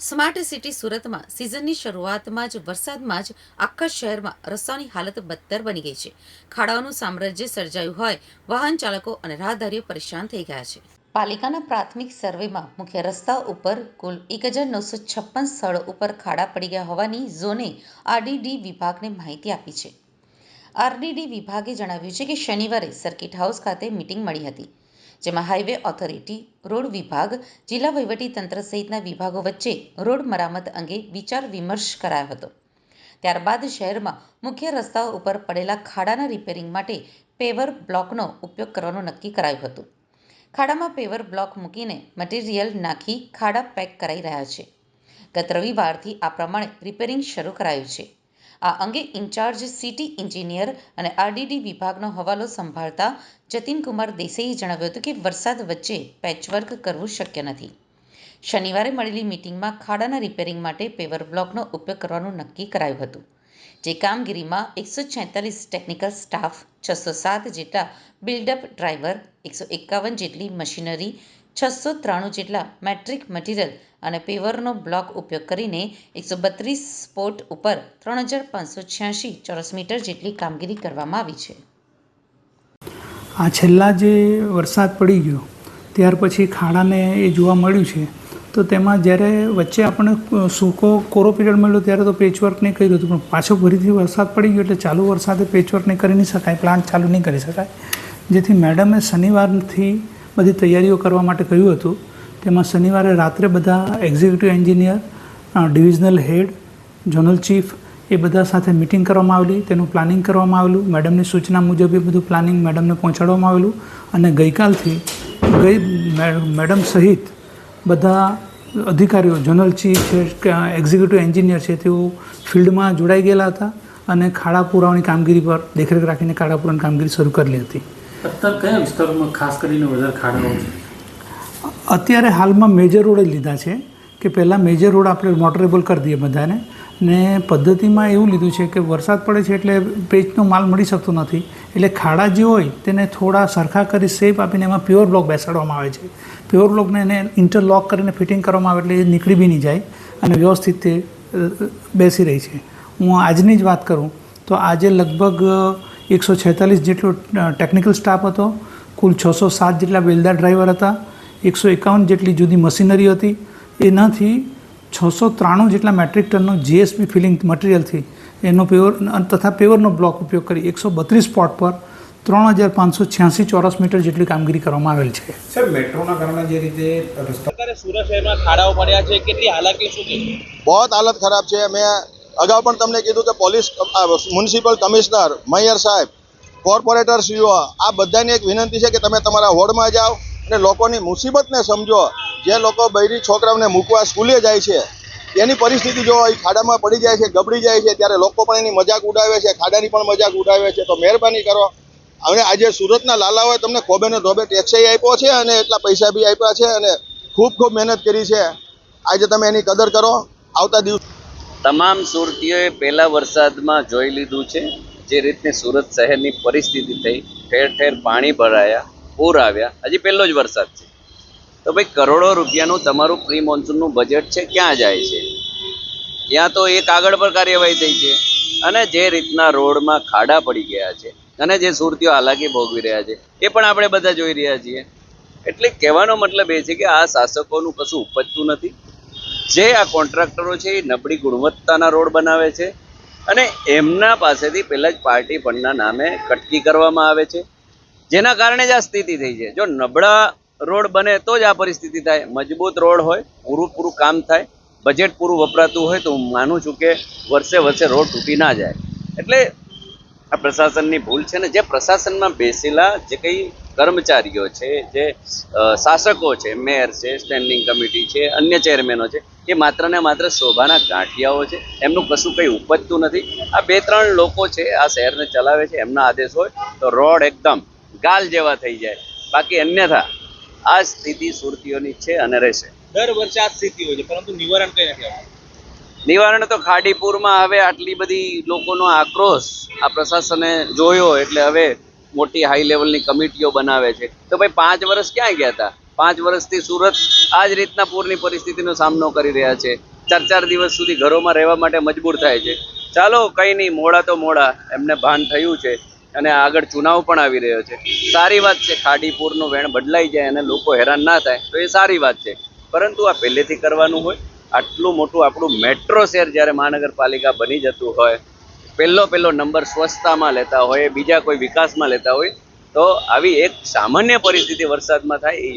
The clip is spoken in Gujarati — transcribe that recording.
સ્માર્ટ સિટી સુરતમાં સિઝનની શરૂઆતમાં જ વરસાદમાં જ આખા શહેરમાં રસ્તાઓની હાલત બદતર બની ગઈ છે. ખાડાઓનું સામ્રાજ્ય સર્જાયું હોય, વાહન ચાલકો અને રાહદારીઓ પરેશાન થઈ ગયા છે. પાલિકાના પ્રાથમિક સર્વેમાં મુખ્ય રસ્તા ઉપર કુલ 1956 સ્થળો ઉપર ખાડા પડી ગયા હોવાની ઝોને આરડીડી વિભાગને માહિતી આપી છે. આરડીડી વિભાગે જણાવ્યું છે કે શનિવારે સર્કિટ હાઉસ ખાતે મીટિંગ મળી હતી, જેમાં હાઈવે ઓથોરિટી, રોડ વિભાગ, જિલ્લા વહીવટીતંત્ર સહિતના વિભાગો વચ્ચે રોડ મરામત અંગે વિચાર વિમર્શ કરાયો હતો. ત્યારબાદ શહેરમાં મુખ્ય રસ્તાઓ ઉપર પડેલા ખાડાના રિપેરિંગ માટે પેવર બ્લોકનો ઉપયોગ કરવાનું નક્કી કરાયું હતું. ખાડામાં પેવર બ્લોક મૂકીને મટીરીયલ નાખી ખાડા પેક કરાઈ રહ્યા છે. ગત રવિવારથી આ પ્રમાણે રિપેરિંગ શરૂ કરાયું છે. આ અંગે ઇન્ચાર્જ સિટી એન્જિનિયર અને આરડીડી વિભાગનો હવાલો સંભાળતા જતીનકુમાર દેસાઈએ જણાવ્યું હતું કે વરસાદ વચ્ચે પેચવર્ક કરવું શક્ય નથી. શનિવારે મળેલી મીટિંગમાં ખાડાના રિપેરિંગ માટે પેવર બ્લોકનો ઉપયોગ કરવાનું નક્કી કરાયું હતું. જે કામગીરીમાં 146 ટેકનિકલ સ્ટાફ, 607 જેટલા બિલ્ડઅપ ડ્રાઈવર, 151 જેટલી મશીનરી, 693 જેટલા મેટ્રિક મટીરીયલ અને પેવરનો બ્લોક ઉપયોગ કરીને 132 સ્પોટ ઉપર 3586 ચોરસ મીટર જેટલી કામગીરી કરવામાં આવી છે. આ છેલ્લા જે વરસાદ પડી ગયો ત્યાર પછી ખાડાને એ જોવા મળ્યું છે. તો તેમાં જ્યારે વચ્ચે આપણે સૂકો કોરો પીરિયડ મળ્યો ત્યારે તો પેચવર્ક નહીં કર્યું હતું, પણ પાછો ફરીથી વરસાદ પડી ગયો એટલે ચાલુ વરસાદે પેચવર્ક નહીં કરી નહીં શકાય, પ્લાન્ટ ચાલુ નહીં કરી શકાય. જેથી મેડમે શનિવારથી બધી તૈયારીઓ કરવા માટે કહ્યું હતું. તેમાં શનિવારે રાત્રે બધા એક્ઝિક્યુટિવ એન્જિનિયર, ડિવિઝનલ હેડ, ઝોનલ ચીફ એ બધા સાથે મિટિંગ કરવામાં આવેલી, તેનું પ્લાનિંગ કરવામાં આવેલું. મેડમની સૂચના મુજબ એ બધું પ્લાનિંગ મેડમને પહોંચાડવામાં આવેલું અને ગઈકાલથી મેડમ સહિત બધા અધિકારીઓ, જનરલ ચીફ છે, એક્ઝિક્યુટિવ એન્જિનિયર છે, તેઓ ફિલ્ડમાં જોડાઈ ગયેલા હતા અને ખાડા પુરાવાની કામગીરી પર દેખરેખ રાખીને ખાડા પુરાવાની કામગીરી શરૂ કરેલી હતી. અત્યારે કયા વિસ્તારોમાં ખાસ કરીને વધારે ખાડાઓ છે? અત્યારે હાલમાં મેજર રોડ લીધા છે કે પહેલાં મેજર રોડ આપણે મોટરેબલ કરી દઈએ બધાને, ને પદ્ધતિમાં એવું લીધું છે કે વરસાદ પડે છે એટલે પેચનો માલ મળી શકતો નથી, એટલે ખાડા જે હોય તેને થોડા સરખા કરી શેપ આપીને એમાં પ્યોર બ્લોક બેસાડવામાં આવે છે. પ્યોર બ્લોકને એને ઇન્ટરલોક કરીને ફિટિંગ કરવામાં આવે એટલે એ નીકળી બી નહીં જાય અને વ્યવસ્થિત તે બેસી રહી છે. હું આજની જ વાત કરું તો આજે લગભગ 146 જેટલો ટેકનિકલ સ્ટાફ હતો, કુલ 607 જેટલા બેલદાર ડ્રાઈવર હતા, 151 જેટલી જુદી મશીનરી હતી. એનાથી 693 જેટલા મેટ્રિક ટનનો જીએસબી ફિલિંગ મટીરિયલથી એનો પેવર તથા પેવરનો બ્લોક ઉપયોગ કરી 132 સ્પોટ પર 3586 ચોરસ મીટર જેટલી કામગીરી કરવામાં આવેલ છે. સર, મેટ્રોના કારણે જે રીતે અત્યારે સુરત શહેરમાં ખાડાઓ પડ્યા છે, કેટલી હાલાકી શું છે? બહુ હાલત ખરાબ છે. મેં અગાઉ પણ તમને કીધું કે પોલીસ, મ્યુનિસિપલ કમિશનર, મેયર સાહેબ, કોર્પોરેટરશ્રીઓ, આ બધાની એક વિનંતી છે કે તમે તમારા વોર્ડમાં જાઓ અને લોકોની મુસીબતને સમજો. જે લોકો બૈરી છોકરાઓને મૂકવા સ્કૂલે જાય છે એની પરિસ્થિતિ જો એ ખાડામાં પડી જાય છે, ગબડી જાય છે, ત્યારે લોકો પણ એની મજાક ઉડાવે છે, ખાડાની પણ મજાક ઉડાવે છે. તો મહેરબાની કરો. હવે આજે સુરતના લાલાઓએ તમને ખોબે ને ધોબે ટેક્સ આપ્યો છે અને એટલા પૈસા બી આપ્યા છે અને ખૂબ મહેનત કરી છે. આજે તમે એની કદર કરો. આવતા દિવસ તમામ સુરતીઓએ પહેલા વરસાદમાં જોઈ લીધું છે જે રીતની સુરત શહેરની પરિસ્થિતિ થઈ. ઠેર ઠેર પાણી ભરાયા, પૂર આવ્યા. હજી પહેલો જ વરસાદ છે તો ભાઈ કરોડો રૂપિયાનું તમારું પ્રી મોન્સૂનનું બજેટ છે, ક્યાં જાય છે? ત્યાં તો એક આગળ પર કાર્યવાહી થઈ છે અને જે રીતના રોડમાં ખાડા પડી ગયા છે અને જે સુરતીઓ હાલાકી ભોગવી રહ્યા છે એ પણ આપણે બધા જોઈ રહ્યા છીએ. એટલે કહેવાનો મતલબ એ છે કે આ શાસકોનું કશું ઉપજતું નથી. જે આ કોન્ટ્રાક્ટરો છે એ નબળી ગુણવત્તાના રોડ બનાવે છે અને એમના પાસેથી પહેલાં જ પાર્ટી ફંડના નામે કટકી કરવામાં આવે છે, જેના કારણે જ આ સ્થિતિ થઈ છે. જો નબળા રોડ બને તો જ આ પરિસ્થિતિ થાય. મજબૂત રોડ હોય, પૂરું કામ થાય, બજેટ પૂરું વપરાતું હોય તો હું માનું છું કે વર્ષે રોડ તૂટી ના જાય. એટલે આ પ્રશાસનની ભૂલ છે ને જે પ્રશાસનમાં બેસેલા જે કંઈ કર્મચારીઓ છે, જે શાસકો છે, મેયર છે, સ્ટેન્ડિંગ કમિટી છે, અન્ય ચેરમેનો છે, એ માત્ર ને માત્ર શોભાના ગાંઠિયાઓ છે. એમનું કશું કંઈ ઉપજતું નથી. આ 2-3 લોકો છે આ શહેરને ચલાવે છે, એમના આદેશ હોય તો રોડ એકદમ ગાલ જેવા થઈ જાય. બાકી અન્યથા આ સ્થિતિ સુરતીઓની છે અને રહેશે. દર વર્ષે આ સ્થિતિ હોય છે, પરંતુ નિવારણ કઈ નથી આવતું. નિવારણ તો ખાડીપુરમાં હવે આટલી બધી લોકોનો આક્રોશ આ પ્રશાસને જોયો એટલે હવે મોટી હાઈ લેવલની કમિટીઓ બનાવે છે. તો ભાઈ 5 વર્ષ ક્યાં ગયા હતા? 5 વર્ષથી સુરત આ જ રીતના પૂરની પરિસ્થિતિનો સામનો કરી રહ્યા છે. 4 દિવસ સુધી ઘરોમાં રહેવા માટે મજબૂર થાય છે. ચાલો કંઈ નહીં, મોડા તો મોડા, એમને ભાન થયું છે અને આગળ ચુનાવ પણ આવી રહ્યો છે. સારી વાત છે, ખાડી પૂરનું વેણ બદલાઈ જાય અને લોકો હેરાન ના થાય તો એ સારી વાત છે. પરંતુ આ પહેલેથી કરવાનું હોય, આટલું મોટું આપણું મેટ્રો શહેર જ્યારે મહાનગરપાલિકા બની જતું હોય, પહેલો નંબર સ્વચ્છતામાં લેતા હોય, બીજા કોઈ વિકાસમાં લેતા હોય, તો આવી એક સામાન્ય પરિસ્થિતિ વરસાદમાં થાય એ